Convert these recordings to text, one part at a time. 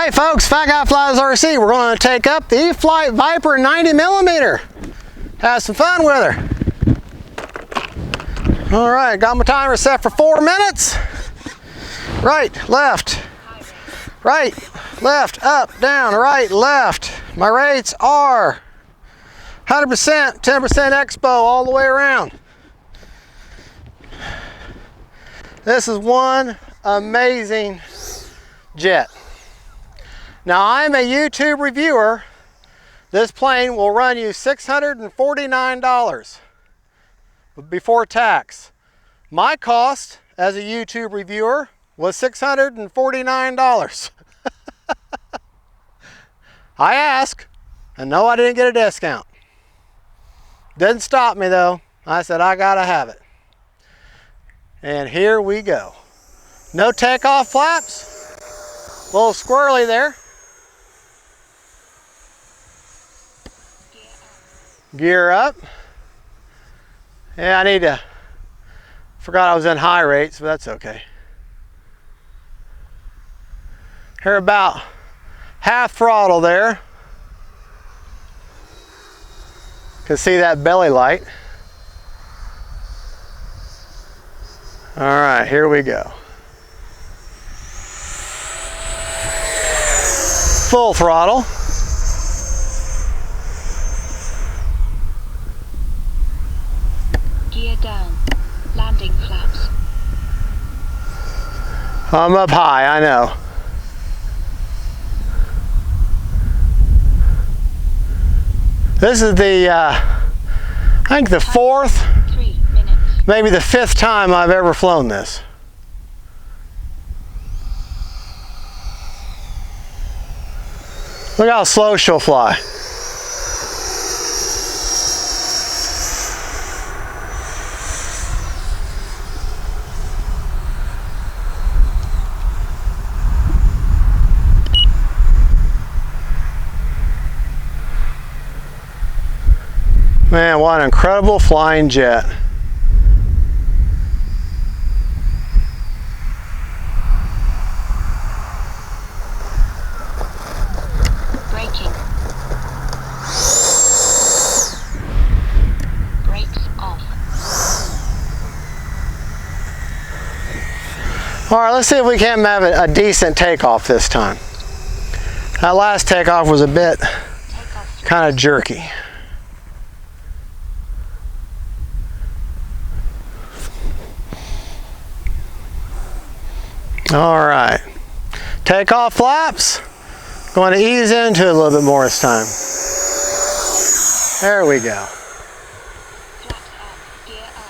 Hey folks, Fat Guy Flies RC. We're going to take up the E-FLITE VIPER 90mm. Have some fun with her. All right, got my timer set for 4 minutes. Right, left, up, down, right, left. My rates are 100%, 10% expo all the way around. This is one amazing jet. Now I'm a YouTube reviewer. This plane will run you $649 before tax. My cost as a YouTube reviewer was $649. I asked, and no, I didn't get a discount. Didn't stop me though. I said, I gotta have it. And here we go. No takeoff flaps. A little squirrely there. Gear up. Yeah, I need to, forgot I was in high rates, but that's okay. Here about half throttle there. Can see that belly light. All right, here we go. Full throttle. Gear down. Landing flaps. I'm up high, I know. This is the, I think the fourth, 3 minutes. maybe the fifth time I've ever flown this. Look how slow she'll fly. Man, what an incredible flying jet. Braking. Brakes off. All right, let's see if we can have a decent takeoff this time. That last takeoff was a bit kind of jerky. All right, takeoff flaps. Going to ease into it a little bit more this time. There we go. Flaps up. Gear up.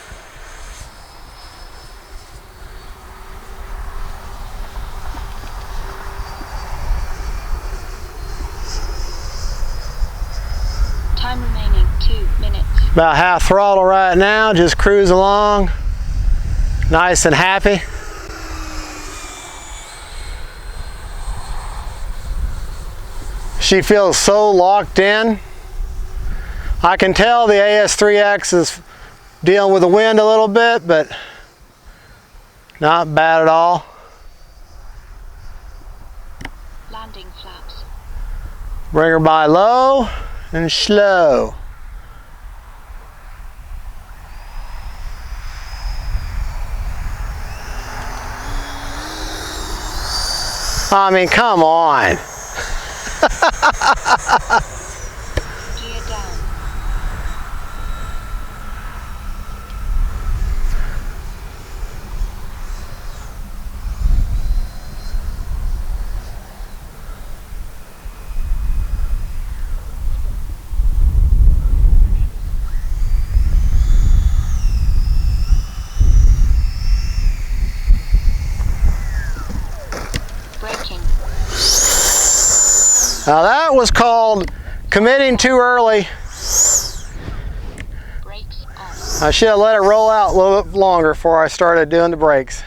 Time remaining 2 minutes. About half throttle right now, just cruise along. Nice and happy. She feels so locked in. I can tell the AS3X is dealing with the wind a little bit, but not bad at all. Landing flaps. Bring her by low and slow. I mean, come on. Gear down. Braking. Now that was called committing too early. Brakes off. I should have let it roll out a little bit longer before I started doing the brakes.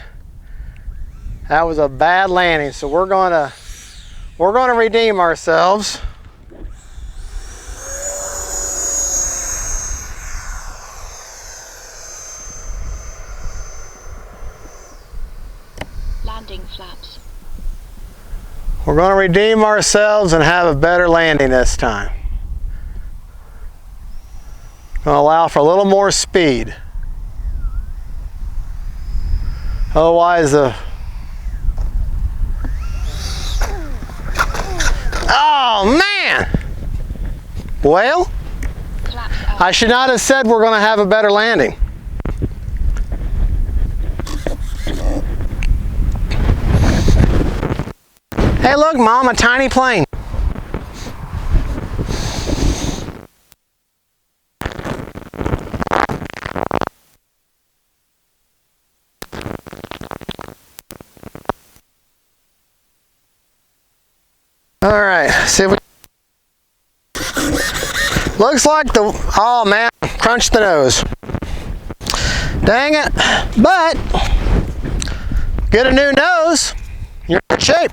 That was a bad landing, so we're gonna redeem ourselves. Landing flaps. We're going to redeem ourselves and have a better landing this time. Going to allow for a little more speed. Otherwise, oh man! Well, I should not have said we're going to have a better landing. Hey look, Mom, a tiny plane. All right, see if we... Looks like the... Oh man, crunched the nose. Dang it. But, get a new nose, you're in good shape.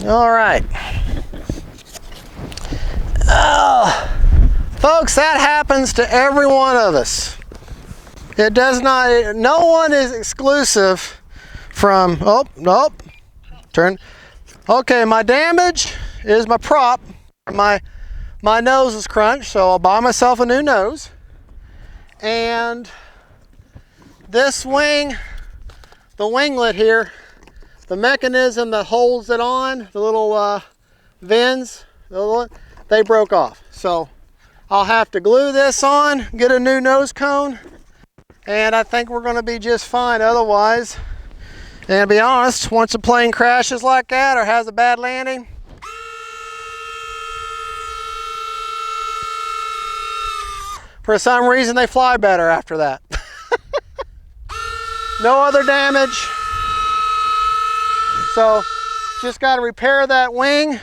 All right. Folks, that happens to every one of us. It does not, no one is exclusive from, oh, nope, turn. Okay, my damage is my prop. My nose is crunched, so I'll buy myself a new nose. And this wing, the winglet here, the mechanism that holds it on, the little fins, they broke off. So I'll have to glue this on, get a new nose cone, and I think we're going to be just fine otherwise. And to be honest, once a plane crashes like that or has a bad landing, for some reason they fly better after that. No other damage. So just got to repair that wing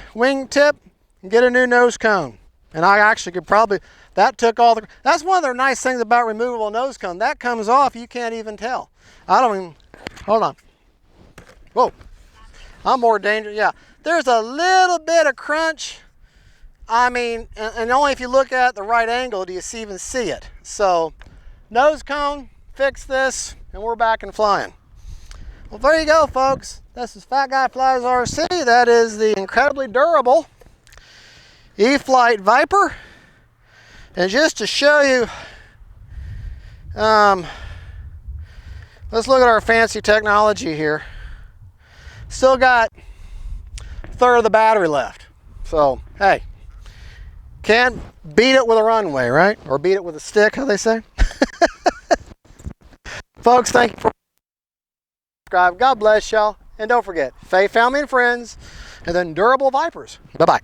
tip and get a new nose cone. And I actually could probably, that took all the, that's one of the nice things about removable nose cone. That comes off, you can't even tell. I don't even, hold on. Whoa, I'm more dangerous. Yeah, there's a little bit of crunch. I mean, and only if you look at the right angle do you even see it. So nose cone, fix this, and we're back and flying. Well, there you go, folks. This is Fat Guy Flies RC. That is the incredibly durable E-FLITE VIPER. And just to show you, let's look at our fancy technology here. Still got a third of the battery left. So, hey, can't beat it with a runway, right? Or beat it with a stick, how they say. Folks, thank you for subscribing. God bless y'all. And don't forget, Faith, family, and friends, and then durable Vipers. Bye-bye.